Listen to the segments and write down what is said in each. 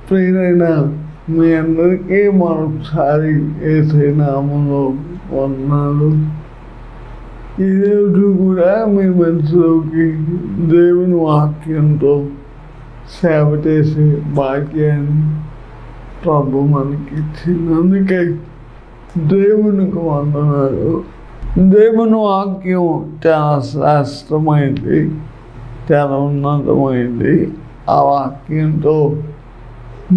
ప్రియమైన మీ అందరికీ మరొకసారి యేసయ్య నామములో వందనాలు. ఈరోజు కూడా మీ మనసులోకి దేవుని వాక్యంతో సేవ చేసే భాగ్యాన్ని ప్రభు మనకి ఇచ్చినందుకే దేవునికి వందనాలు. దేవుని వాక్యం చాలా శ్రేష్టమైంది, చాలా ఉన్నతమైంది. ఆ వాక్యంతో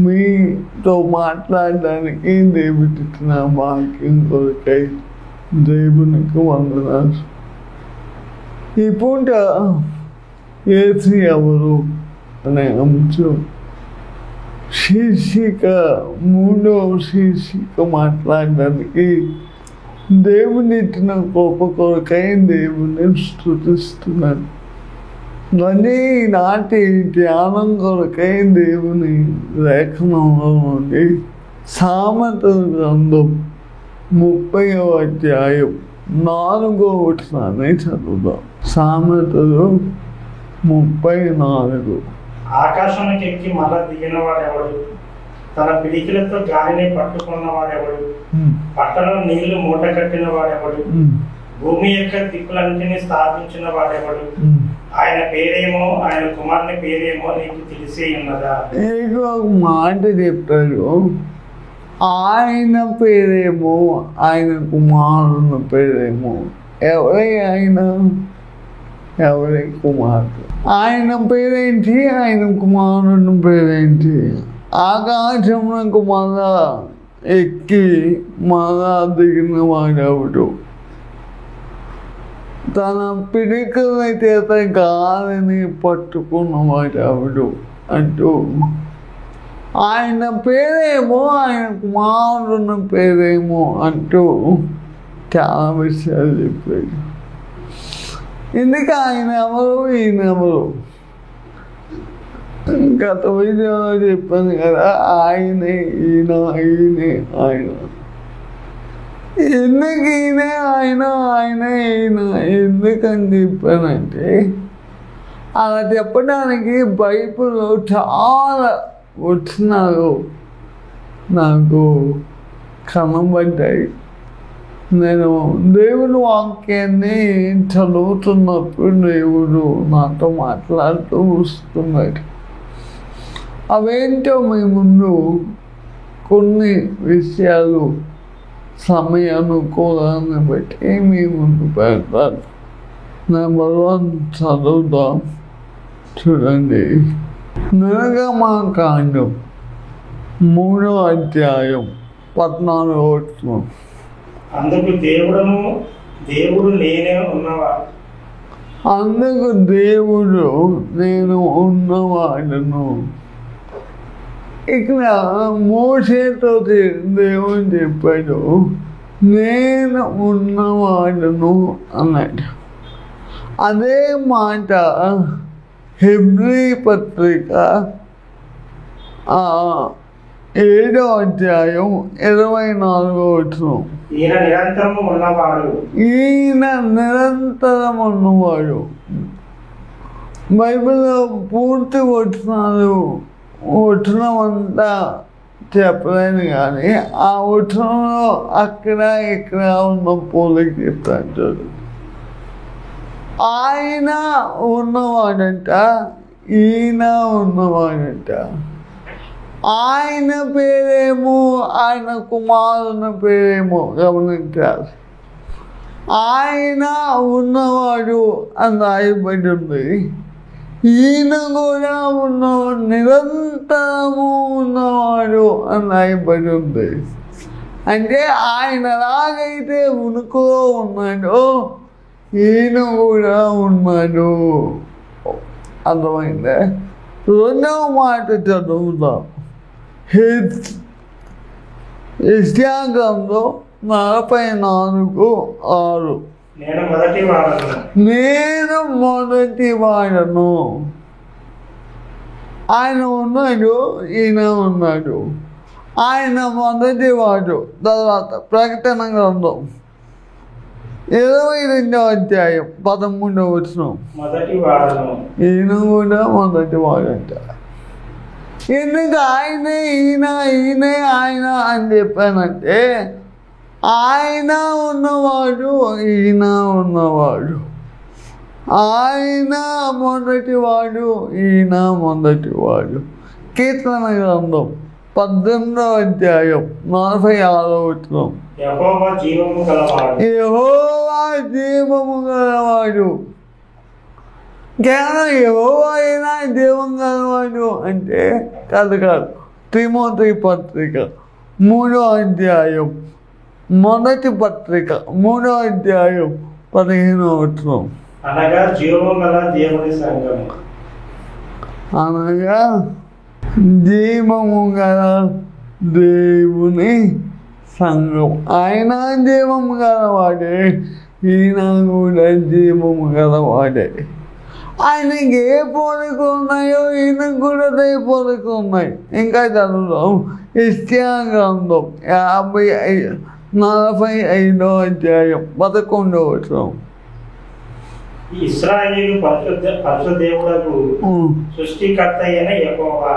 మీతో మాట్లాడడానికి దేవుడు ఇచ్చిన వాక్యం కొరకై దేవునికి వందనాలు. ఈ పూట యేసు ఎవరు అనే అంశం శీర్షిక 3వ శీర్షిక మాట్లాడడానికి దేవుని ఇచ్చిన గొప్ప కొరకై దేవుని స్తుతిస్తున్నాను. మళ్ళీ నాటి ధ్యానం కొరకై దేవుని లేఖనంలో నుండి సామెతల గ్రంథం 30వ అధ్యాయం 4వ వచనాన్ని చదువుదాం. సామెతలు 34. ఆకాశానికి ఎక్కి మళ్ళా దిగిన వాడెవడు? తన పిడికిలతో గాలిని పట్టుకున్న వాడెవడు? పట్టణం నీళ్లు మూట కట్టిన వాడెవడు? భూమి యొక్క దిక్కులన్నింటినీ స్థాపించిన వాడెవడు? ఆయన పేరేమో, ఆయన కుమారుని పేరేమో నీకు తెలిసే ఉన్నదా? ఒక మాట చెప్పాడు, ఆయన పేరేమో, ఆయన కుమారుని పేరేమో. ఎవరి ఆయన, ఎవరి కుమారుడు? ఆయన పేరేంటి, ఆయన కుమారుని పేరేంటి? ఆకాశమునకు మళ్ళా ఎక్కి మళ్ళా దిగిన వాడెవడు? తన పిడికల చేత గాలిని పట్టుకున్నవాడెవడు అంటూ ఆయన పేరేమో, ఆయన కుమారుని పేరేమో అంటూ చాలా విషయాలు చెప్పాడు. ఎందుకు ఆయన ఎవరు, ఈయన ఎవరు? గత వీడియోలో చెప్పాను కదా, ఆయనే ఈయన, ఈయనే ఆయన. ఎందుకు ఈయన ఆయన, ఆయన ఈయన ఎందుకని చెప్పానంటే, అలా చెప్పడానికి బైబిల్లో చాలా వచనాలు నాకు కనబడ్డాయి. నేను దేవుని వాక్యాన్ని చదువుతున్నప్పుడు దేవుడు నాతో మాట్లాడుతూ వస్తున్నాడు. అవేంటో మీ ముందు కొన్ని విషయాలు సమయానుకూలాన్ని బట్టి మీ ముందు పెడతాను. నెంబర్ 1 చదువుదాం. చూడండి, నిర్గమకాండం 3వ అధ్యాయం 14వ వచనం. అందుకు దేవుడు నేనే ఉన్నవాడు. అందుకు దేవుడు నేను ఉన్నవాడను. ఇక్కడ మోషేతో దేవుడు చెప్పాడు, నేను ఉన్నవాడను అన్నాడు. అదే మాట హెబ్రీ పత్రిక 7వ అధ్యాయం 24వ వచనం. ఈయన నిరంతరము ఉన్నవాడు. ఈయన నిరంతరం ఉన్నవాడు. బైబిల్లో పూర్తి వచనం అంతా చెప్పలేను, కానీ ఆ వచనంలో అక్కడ ఇక్కడ ఉన్న పోలిక చెప్తాను చూడు. ఆయన ఉన్నవాడంట, ఈయన ఉన్నవాడంట. ఆయన పేరేమో, ఆయన కుమారుని పేరేమో గమనించాలి. ఆయన ఉన్నవాడు అని రాయబడి ఉంది. ఈయన కూడా ఉన్నవాడు, నిరంతరము ఉన్నవాడు అని రాయబడి ఉంది. అంటే ఆయన ఎలాగైతే ఉనికిలో ఉన్నాడో ఈయన కూడా ఉన్నాడు. అర్థమైందా? 2వ మాట చదువుతాం. యెషయా గ్రంథం 44:6. నేను మొదటి వాడను. ఆయన ఉన్నాడు, ఈయన ఉన్నాడు. ఆయన మొదటి వాడు. తర్వాత ప్రకటన గ్రంథం 22వ అధ్యాయం 13వ వచనం. ఈయన కూడా మొదటి వాడంట. ఎందుకు ఆయనే ఈయనే ఆయన అని చెప్పానంటే ఆయన ఉన్నవాడు ఈయన ఉన్నవాడు, ఆయన మొదటివాడు ఈయన మొదటివాడు. కీర్తన గ్రంథం 18వ అధ్యాయం 46వ వచనం. యెహోవా జీవము గలవాడు. కేవలం యెహోవా అయినా జీవం గలవాడు అంటే కాదు. తిమోతి పత్రిక 3వ అధ్యాయం మొదటి పత్రిక 3వ అధ్యాయం 15వ వచనం. అనగా జీవము గల దేవుని సంఘము. అనగా జీవము గల దేవుని సంఘం. ఆయన జీవము గలవాడే, ఈయన కూడా జీవము గలవాడే. ఆయనకి ఏ పోలికలు ఉన్నాయో ఈయనకు కూడా అదే పోలికలు ఉన్నాయి. ఇంకా చదువుదాం. యెషయా గ్రంథం 45వ అధ్యాయం 11వ వచనం. ఇశ్రాయేలు పరిశుద్ధ దేవుడకు సృష్టికర్త అయిన యెహోవా.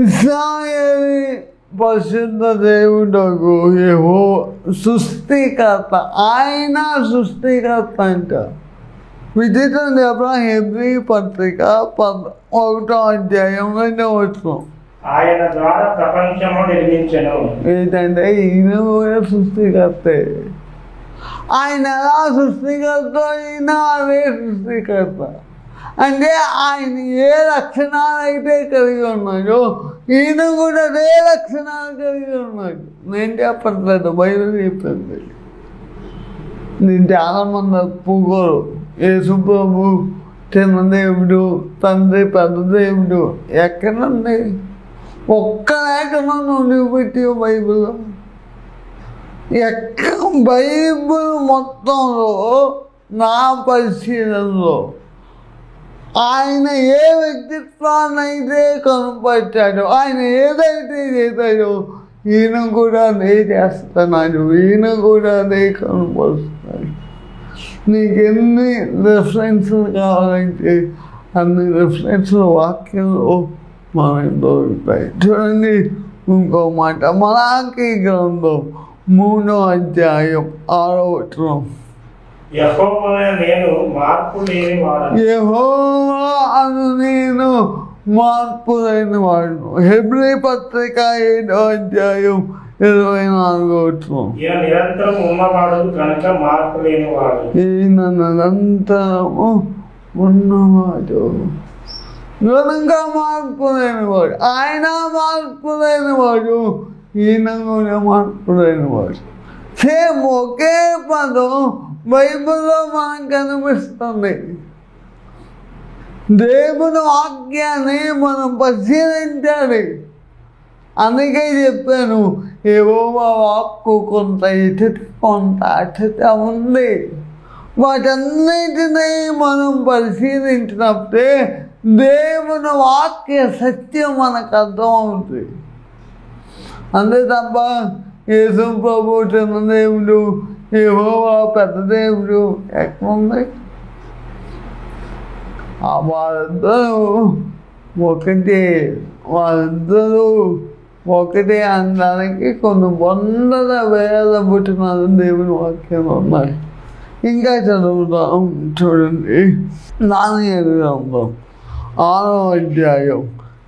ఇశ్రాయేలు పరిశుద్ధ దేవుడకు యెహోవా సృష్టికర్త. ఆయన సృష్టికర్త అంట. విచిత్రం చెప్పడం హెబ్రీ పత్రిక 1వ అధ్యాయం 2వ వచనం. ఆయన ద్వారా ప్రపంచము నిర్మించెను. ఏంటంటే ఈయన కూడా సృష్టికర్తే. ఆయన ఎలా సృష్టికర్త, ఈయన అదే సృష్టికర్త. అంటే ఆయన ఏ లక్షణాలు అయితే కలిగి ఉన్నాడో ఈయన కూడా అదే లక్షణాలు కలిగి ఉన్నాడు. నేను చెప్పట్లేదు, బైబిల్ చెప్పింది. నేను చాలామంది ఒప్పుకోరు. యేసు ప్రభు చిన్న దేవుడు, తండ్రి పెద్ద దేవుడు. ఎక్కడండి? ఒక్క లేఖనం చూపెట్టి బైబిల్. బైబిల్ మొత్తంలో నా పరిశీలనలో ఆయన ఏ వ్యక్తిత్వాన్ని అయితే కనపరిచాడో, ఆయన ఏదైతే చేశాడో ఈయన కూడా అదే చేస్తున్నాడు. ఈయన కూడా అదే కనపరుస్తున్నాడు. నీకు ఎన్ని రెఫరెన్స్లు కావాలంటే అన్ని రెఫరెన్స్లు వాక్యంలో మనకు దొరుకుతాయి. చూడండి ఇంకో మాట. మలాకీ గ్రంథం 3వ అధ్యాయం 6వ వచనం. యెహోవా నేను మార్పు లేని వాడును. హెబ్రీ పత్రిక 7వ అధ్యాయం 24వ వచనం. ఈయన నిరంతరం ఉన్నవాడు కనుక మార్పు లేనివాడు. ఈయన నిరంతరము ఉన్నవాడు కనుక మార్పు లేనివాడు. ఆయన మార్పు లేనివాడు, ఈయన కూడా మార్పు లేనివాడు. సేమ్ ఒకే పదం బైబిల్లో మనకు కనిపిస్తుంది. దేవుని వాక్యాన్ని మనం పరిశీలించాలి. అందుకే చెప్పాను, యెహోవా వాక్కు కొంత ఇటు కొంత అటు ఉంది. వాటన్నిటినీ మనం పరిశీలించినప్పుడే దేవుని వాక్య సత్యం మనకు అర్థమవుతుంది. అంతే తప్ప యేసు ప్రభు చిన్న దేవుడు, యెహోవా పెద్ద దేవుడు ఎక్కడుంది? వాళ్ళిద్దరూ ఒకటే అనడానికి కొన్ని వందల వేల పుట్టినారు దేవుని వాక్యం ఉన్నాయి. ఇంకా చదువుతాం. చూడండి, 6వ అధ్యాయం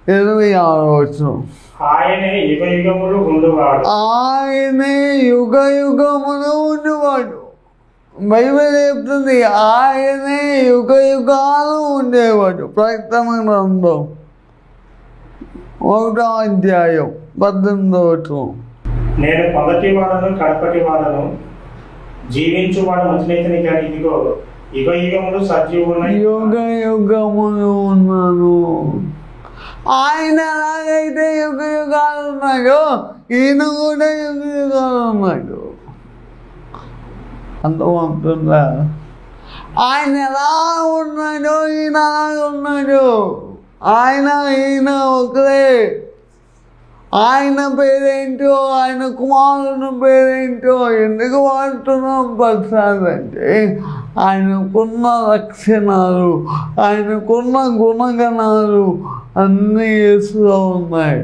26వ వచనం. ఆయనే యుగయుగములు ఉండేవాడు. బైబిల్ చెప్తుంది ఆయనే యుగాలు ఉండేవాడు. ప్రకటన గ్రంథం 1వ అధ్యాయం 18వ వచనం. నేను మొదటి వాడను కడపటి వాడను, జీవించువాడు ముసలితని కానీ ఇదిగో యుగయుగములు సజీవున్నాయి. యుగములు ఉన్నాను. ఆయన ఎలాగైతే యుగాలు ఉన్నాడో ఈయన కూడా యుగాలు ఉన్నాడు. అర్థమవుతుందా? ఆయన ఎలా ఉన్నాడో ఈయన అలాగే ఉన్నాడు. ఆయన ఈయన ఒకరే. ఆయన పేరేంటో ఆయన కుమారుని పేరేంటో ఎందుకు వాడుతున్నాం ప్రసాద్ అంటే ఆయనకున్న లక్షణాలు ఆయనకున్న గుణగణాలు అన్నీ యేసులో ఉన్నాయి.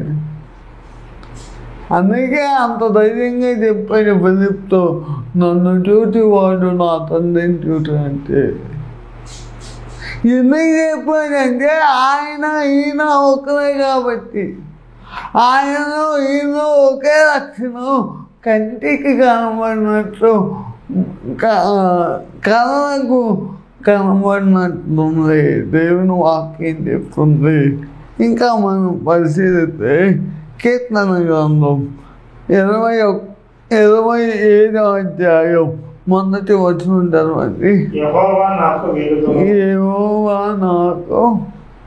అందుకే అంత ధైర్యంగా చెప్పాను ఫిలిప్తో, నన్ను చూసి వాడు నా తండ్రిని చూసి అంటే. ఎందుకు చెప్పానంటే ఈయన ఒకరే కాబట్టి, ఆయనలో ఈయనలో ఒకే లక్షణం కంటికి కనబడినట్లు కళలకు కనబడినట్టుంది దేవుని వాక్యం చెప్తుంది. ఇంకా మనం పరిశీలిస్తే కీర్తన గ్రంథం 27వ అధ్యాయం మొదటి వచనం చదవండి. యెహోవా నాకు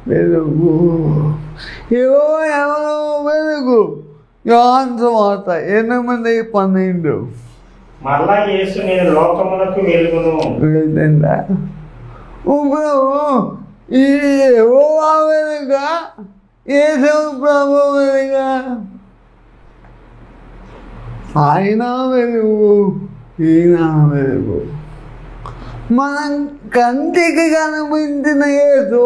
వెలుగు, ఎవరో వెలుగు. యోహాను సువార్త 8:12. మరలా యేసు నేను లోకములకు వెలుగును. లేదండి ఈ యెహోవా వెలుగా యేసు ప్రభు వెలుగా? ఆయన వెలుగు ఈయన వెలుగు. మనం కంటికి కనిపించిన యేసు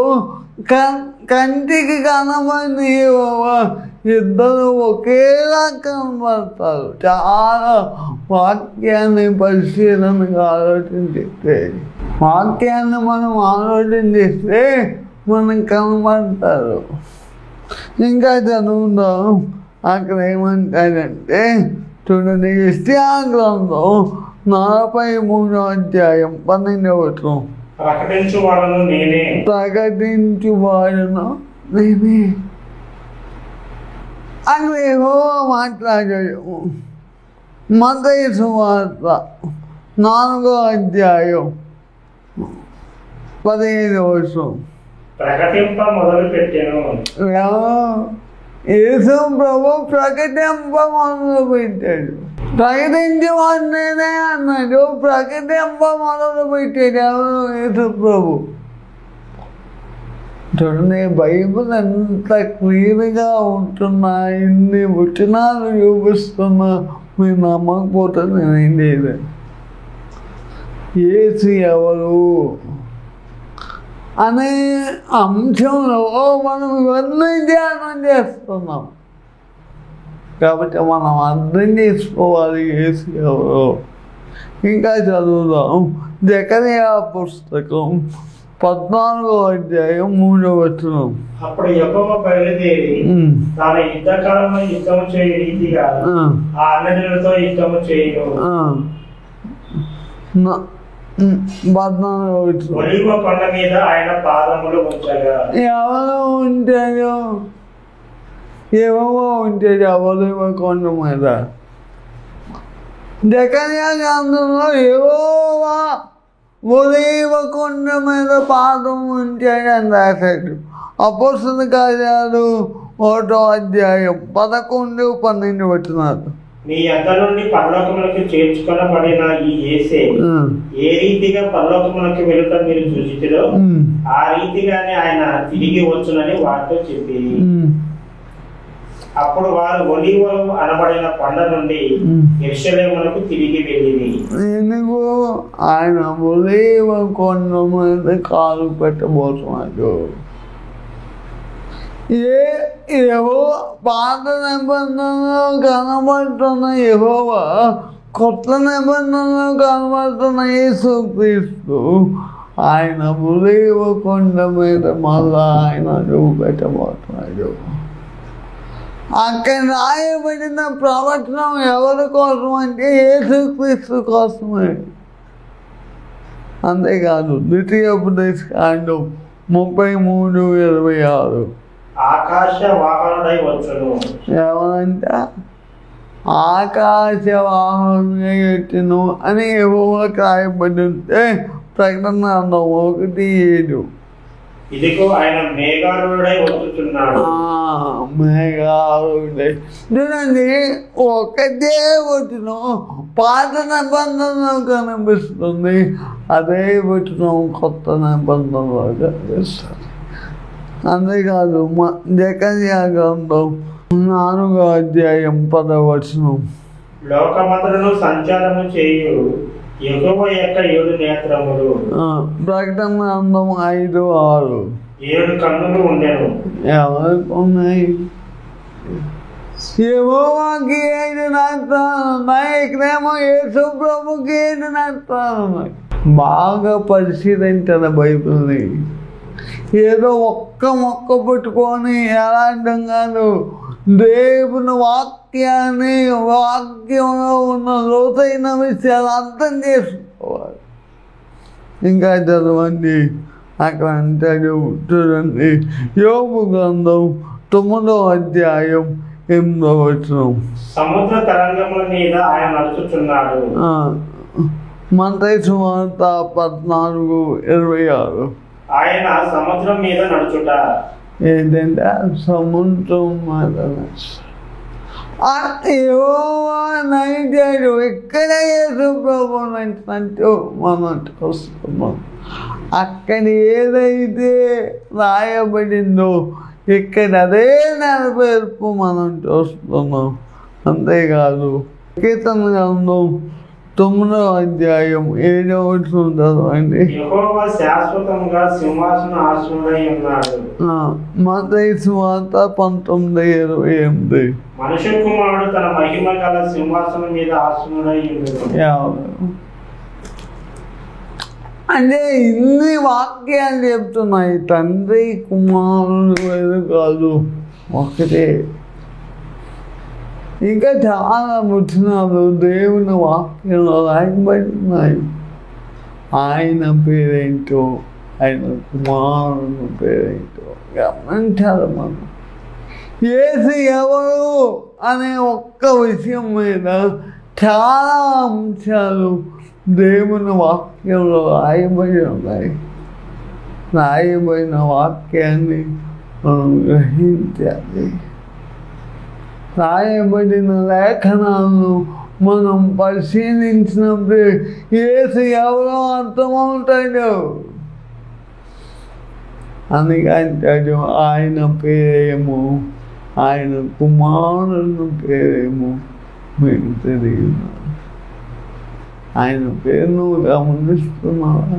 కంటికి కనబడిన యెహోవా ఇద్దరు ఒకేలా కనబడతారు. చాలా వాక్యాన్ని పరిశీలనగా ఆలోచించిస్తే, వాక్యాన్ని మనం ఆలోచించిస్తే మనం కనబడతారు. ఇంకా చదువుదాం. అక్కడ ఏమంటారంటే చూడండి, యెషయా గ్రంథం 43వ అధ్యాయం 12వ వచనం. ప్రకటించువాడను నేనే అక్కడ యెహోవా మాట్లాడాడు. మత్తయి సువార్త 4వ అధ్యాయం 15వ వచనం. ప్రకటింప మొదలు పెట్టాను. యేసు ప్రభు ప్రకటింప మొదలు పెట్టాడు. ప్రకటించేవాడు నేనే అన్నాడు. ప్రకటింప మొదలు పెట్టాడు ఎవరు? యేసు ప్రభు. చూడండి, బైబిల్ ఎంత క్లియర్గా ఉంటున్నా, ఇన్ని వచనాలు చూపిస్తున్నా మీరు నమ్మకపోతే నేనేం లేదు. యేసు ఎవరు అనే అంశంలో మనం ఇవన్నీ ధ్యానం చేస్తున్నాం కాబట్టి మనం అర్థం చేసుకోవాలి యేసు ఎవరు. ఇంకా చదువుదాం. జకర్యా పుస్తకం 14వ అధ్యాయం 3వ వచనం. అప్పుడు యెహోవా బయలుదేరి తన యుద్ధకాలంలో యుద్ధము చేయ రీతిగా ఆ అన్యజనులతో యుద్ధము చేయను. 14వ వచనం. ఒలీవ కొండ మీద ఆయన పాదములు ఉంచగా. ఎవరు ఉంటాయో? ఏవో ఉంటాయి ఒలీవ కొండ మీద. జకర్యా గ్రంథంలో యెహోవా ఒలీవ కొండ మీద పాదం ఉంచాడని రాశాడు. అపోస్తల కార్యాలు 1వ అధ్యాయం 11-12 వచనాలు. మీ యొద్ద నుండి పరలోకములకు చేర్చుకొనబడిన ఈ యేసే ఏ రీతిగా పరలోకములకు వెళుట మీరు చూచితిరో ఆ రీతిగానే ఆయన తిరిగి వచ్చునని వారితో చెప్పి, అప్పుడు వారు ఒలీవలు అనబడిన కొండ నుండి యెరూషలేమునకు తిరిగి వెళ్ళింది. ఎందుకు? ఆయన ఒలీవ కొండ మీద కాలు పెట్టబోతున్నాడు. పాత నిబంధనలో కనబడుతున్న యెహోవా, కొత్త నిబంధనలో కనబడుతున్న యేసుక్రీస్తు ఆయన ఒలీవ కొండ మీద మళ్ళా ఆయన అడుగు పెట్టబోతున్నాడు. అక్కడ రాయబడిన ప్రవచనం ఎవరి కోసం అంటే యేసుక్రీస్తు కోసమే. అంతేకాదు, ద్వితీయోపదేశకాండం 33:26. ఆకాశ వాహనుడై వచ్చును. ఎవరంట? ఆకాశ వాహనుడై వచ్చును అని యెహోవాకు రాయబడి ఉంటే ప్రకటన 1:7. ఇదిగో ఆయన మేఘారూఢుడై వచ్చుచున్నాడు. మేఘారూఢుడై. చూడండి, ఒకటే వచనం పాత నిబంధనలో కనిపిస్తుంది, అదే వచనం కొత్త నిబంధనలో కనిపిస్తుంది. అంతేకాదు, జకర్యా గ్రంథం 4వ అధ్యాయం 10వ వచనం. లోకమంతటను సంచారము చేయు యెహోవా యొక్క 7 నేత్రములు. ప్రకటన గ్రంథం 5:6. 7 కన్నులు ఉండెను. ఎవరికి ఉన్నాయి? యెహోవాకి 5 నేత్రాలు ఉన్నాయి. ఇక్కడేమో యేసు ప్రభుకి 5 నేత్రాలు ఉన్నాయి. బాగా పరిశీలించాలి బైబిల్ని. ఏదో ఒక్క మొక్క పెట్టుకొని ఎలాంటి కాదు, దేవుని వాక్యంలో ఉన్న లోతైన విషయాలు అర్థం చేసుకోవాలి. ఇంకా చదవండి, అక్కడ అంటాడు చూడండి, యోబు గ్రంథం 9వ అధ్యాయం 8వ వచనం. సముద్ర తరంగముల మీద ఆయన నడుచుచున్నాడు. మత్తయి సువార్త 14:26. ఆయన సముద్రం మీద నడుచుట. ఏంటంటే సముద్రం మీద నడిచాడు. ఎక్కడ యేసు ప్రభు నడిచినట్టు మనం చూస్తున్నాం. అక్కడ ఏదైతే రాయబడిందో ఇక్కడ అదే నెరవేర్పు మనం చూస్తున్నాం. అంతేకాదు కీర్తన గ్రంథం 9వ అధ్యాయం 7వ వచనం చదవండి. యెహోవా శాశ్వతంగా సింహాసనాసీనుడై ఉన్నాడు. మత్తయి సువార్త 19:28. మనుష్య కుమారుడు తన మహిమ గల సింహాసనం మీద ఆసీనుడై ఉన్నాడు. అంటే ఇన్ని వాక్యాలు చెప్తున్నాయి. తండ్రి కుమారుడు వేరు కాదు, ఒకటే. ఇంకా చాలా వచనాలు దేవుని వాక్యంలో రాయబడుతున్నాయి. ఆయన పేరేంటో, ఆయన కుమారుని పేరేంటో గమనించాలి మనం. యేసు ఎవరు అనే ఒక్క విషయం మీద చాలా అంశాలు దేవుని వాక్యంలో రాయబడి ఉన్నాయి. రాయబడిన వాక్యాన్ని మనం గ్రహించాలి. రాయబడిన లేఖనాలను మనం పరిశీలించినప్పుడు యేసు ఎవరో అర్థమవుతాడు. అందుకంటాడు ఆయన పేరేమో, ఆయన కుమారుని పేరేమో మీకు తెలియదు. ఆయన పేరును గమనిస్తున్నావా?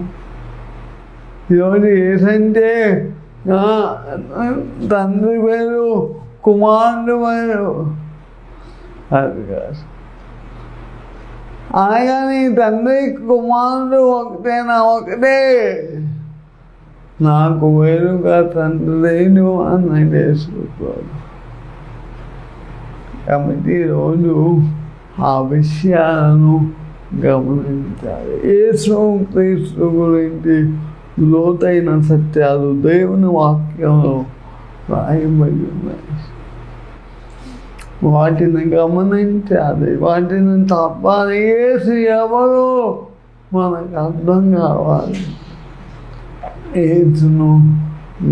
ఈరోజు ఏసంటే తండ్రి పేరు, కుమారుడు పేరు అది కాదు. ఆయన తండ్రి కుమారుడు ఒకటేనా? ఒకటే. నాకు వేరుగా తండ్రి లేడు అన్నాడు యేసుప్రభు. కాబట్టి ఈరోజు ఆ విషయాలను గమనించాలి. యేసు క్రీస్తు గురించి లోతైన సత్యాలు దేవుని వాక్యంలో రాయబడి ఉన్నాయి. వాటిని గమనించాలి, వాటిని తప్పాలి. యేసు ఎవరో మనకు అర్థం కావాలి. యేసును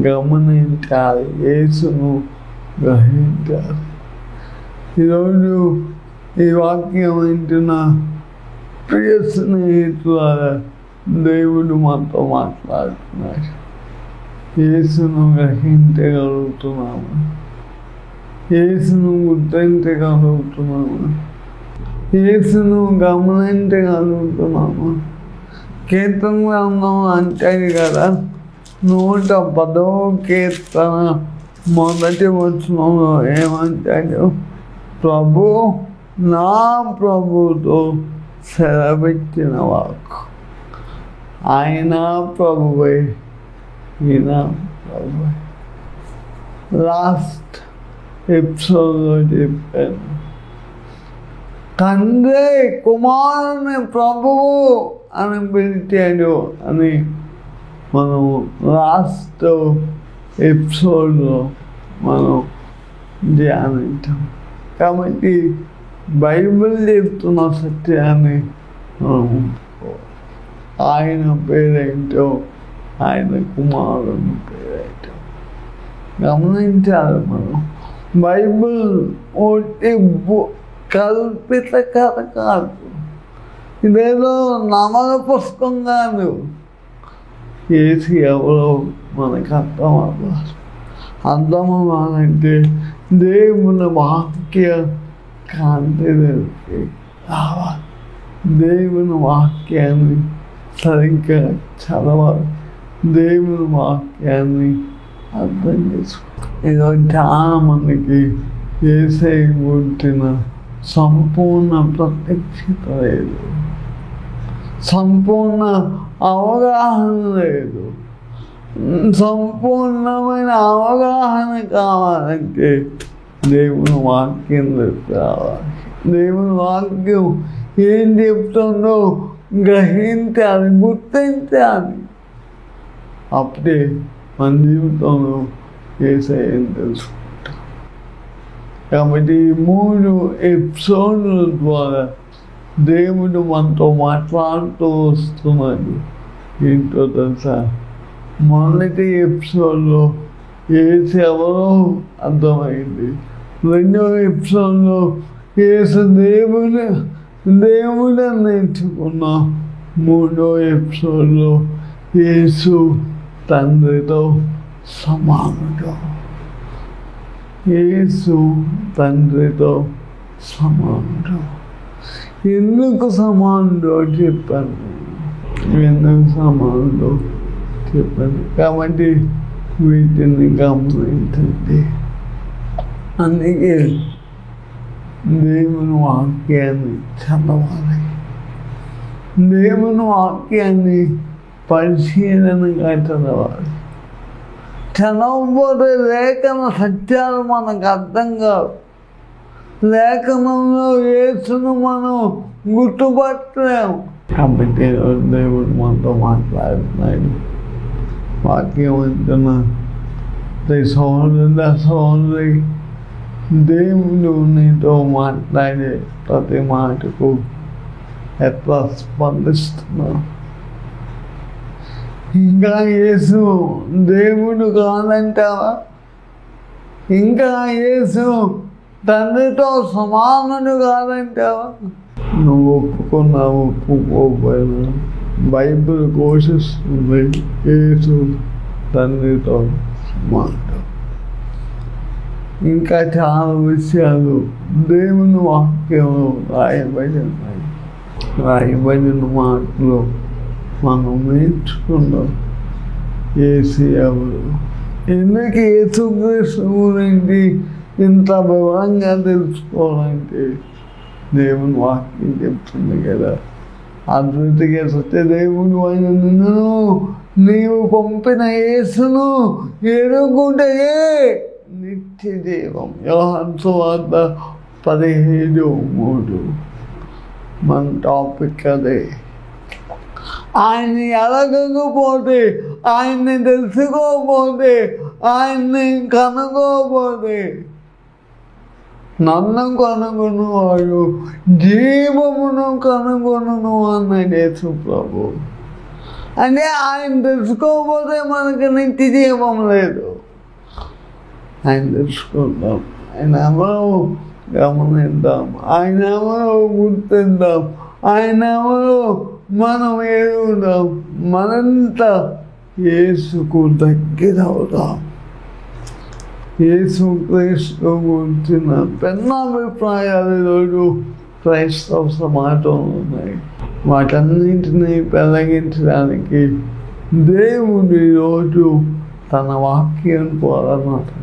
గమనించాలి, యేసును గ్రహించాలి. ఈరోజు ఈ వాక్యం వింటున్న ప్రియ స్నేహితులారా, దేవుడు మాతో మాట్లాడుతున్నాడు. యేసును గ్రహించగలుగుతున్నాము, యేసును గుర్తించగలుగుతున్నాము, యేసును గమనించగలుగుతున్నాము. కీర్తన గ్రంథం అంటాడు కదా, 110వ కీర్తన మొదటి వచనంలో ఏమంటాడు? ప్రభు నా ప్రభుతో సెలవిచ్చిన వాక్కు. ఆయన ప్రభువే, ఈయన ప్రభువే. లాస్ట్ ఎపిసోడ్లో చెప్పాను, తండ్రి కుమారుని ప్రభువు అని పిలిచాడు అని మనం లాస్ట్ ఎపిసోడ్లో మనం ధ్యానించాం. కాబట్టి బైబిల్ చెప్తున్న సత్యాన్ని ఆయన పేరేంటో, ఆయన కుమారుని పేరేంటో గమనించాలి మనం. బైబిల్ ఒకటి కల్పిత కథ కాదు, ఇదేదో నమల పుస్తకం కాదు. యేసు ఎవరో మనకు అర్థం అవ్వాలి. అర్థం అవ్వాలంటే దేవుని వాక్య కాంతిలోకి రావాలి. దేవుని వాక్యాన్ని సరిగ్గా చదవాలి. దేవుని వాక్యాన్ని అర్థం చేసుకోవాలి. ఈరోజు చాలా మందికి యేసయ్య గురించిన సంపూర్ణ ప్రత్యక్షత లేదు, సంపూర్ణ అవగాహన లేదు. సంపూర్ణమైన అవగాహన కావాలంటే దేవుని వాక్యం రావాలి. దేవుని వాక్యం ఏం చెప్తుందో గ్రహించాలి, గుర్తించాలి. అప్పుడే మన జీవితంలో యేసయ్యను తెలుసుకుంటాం. కాబట్టి ఈ 3 ఎపిసోడ్ల ద్వారా దేవుడు మనతో మాట్లాడుతూ వస్తున్నాడు. ఏంటో తెలుసా? మొదటి ఎపిసోడ్లో యేసు ఎవరో అర్థమైంది. 2వ ఎపిసోడ్లో యేసు దేవుడు నేర్చుకున్నాం. 3వ ఎపిసోడ్లో యేసు తండ్రితో సమానుడు. యేసు తండ్రితో సమానుడు. ఎందుకు సమానుడో చెప్పాను, ఎందుకు సమానుడో చెప్పాను. కాబట్టి వీటిని గమనించండి. అందుకే దేవుని వాక్యాన్ని చదవాలి. దేవుని వాక్యాన్ని పరిశీలనగా చదవాలి. చదవకపోతే లేఖన సత్యాలు మనకు అర్థం కావు. లేఖనంలో యేసును మనం గుర్తుపట్టలేము. కాబట్టి దేవుడు మనతో మాట్లాడుతున్నాడు. వాక్యం అంటున్న సహోదరి, దేవుడు నీతో మాట్లాడే ప్రతి మాటకు ఎట్లా స్పందిస్తున్నావు? ఇంకా యేసు దేవుడు కాదంటావా? ఇంకా యేసు తండ్రితో సమానుడు కాదంటావా? నువ్వు ఒప్పుకున్నా ఒప్పుకోకపోయినా బైబిల్ ఘోషిస్తుంది యేసు తండ్రితో సమానుడు. ఇంకా చాలా విషయాలు దేవుని వాక్యంలో రాయబడిన మాటలు మనం నేర్చుకున్నాం. యేసు ఎవరు, ఎందుకు యేసుక్రీస్తు గురించి ఇంత వివరంగా తెలుసుకోవాలంటే దేవుని వాక్యం చెప్తుంది కదా. అద్భుతంగా సత్యదేవుడు అయిన నిన్ను నీవు పంపిన యేసును ఎరుగుటే నిత్య జీవం. యోహాను సువార్త 17:3. మన టాపిక్ అదే. ఆయన్ని ఎరగకపోతే, ఆయన్ని తెలుసుకోకపోతే, ఆయన్ని కనుకోకపోతే నన్ను కనుగొన్నవాడు జీవమును కనుగొను అన్నాడు యేసు ప్రభు. అంటే ఆయన తెలుసుకోకపోతే మనకు నిత్య జీవం లేదు. ఆయన తెలుసుకుందాం, ఆయన ఎవరో గమనిద్దాం, ఆయన ఎవరో గుర్తిద్దాం, ఆయన ఎవరో మనం ఎరుగుదాం. మనంతా యేసుకు దగ్గర అవుదాం. యేసుక్రీస్తు గురించిన భిన్నాభిప్రాయాలు ఈరోజు క్రైస్తవ సమాజంలో ఉన్నాయి. వాటన్నింటినీ పెళ్ళగించడానికి దేవుడు ఈరోజు తన వాక్యం ద్వారా మనతో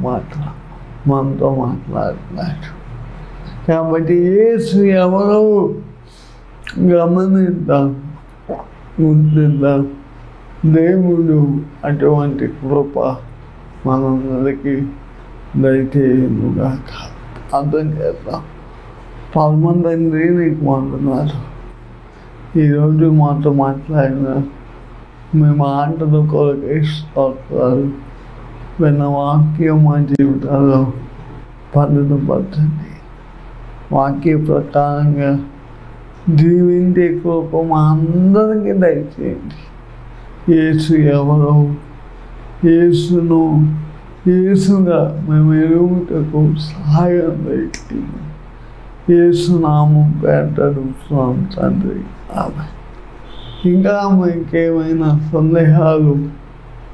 మాట్లాడుతున్నాడు. కాబట్టి యేసు ఎవరో గమనిద్దాం, గుర్తిద్దాం. దేవుడు అటువంటి కృప మనందరికీ దయచేయుగాక. అర్థం చేద్దాం. పరమంతండ్రి నీకు వందనాలు. ఈరోజు మాతో మాట్లాడిన మీ మాటల కొరకు స్తోత్రాలు. విన్న వాక్యం మా జీవితాల్లో పద్ధతిపరచండి. వాక్య ప్రకారంగా జీవించే కృప మా అందరికీ దయచేయండి. యేసు ఎవరో, యేసుగా మేము ఎరుగుటకు సహాయం దయచేయండి. యేసు నామం పేరుస్తున్నాం తండ్రి, ఆమేన్. ఇంకా మీకేమైనా సందేహాలు,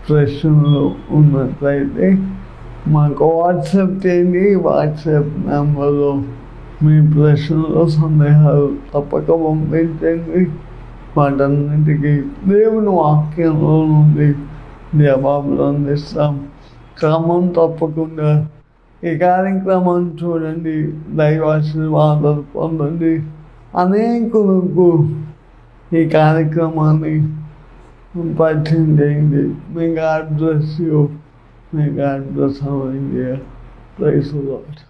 ప్రశ్నలు ఉన్నట్లయితే మాకు వాట్సాప్ చేయండి. వాట్సాప్ నెంబర్లో మీ ప్రశ్నలు సందేహాలు తప్పక పంపించండి. వాటన్నిటికీ దేవుని వాక్యంలో నుండి జవాబులు అందిస్తాం. క్రమం తప్పకుండా ఈ కార్యక్రమాన్ని చూడండి, దైవాశీర్వాదాలు పొందండి. అనేకులకు ఈ కార్యక్రమాన్ని పరిచయం చేయండి. May God bless you. May God bless our India. Praise the lord.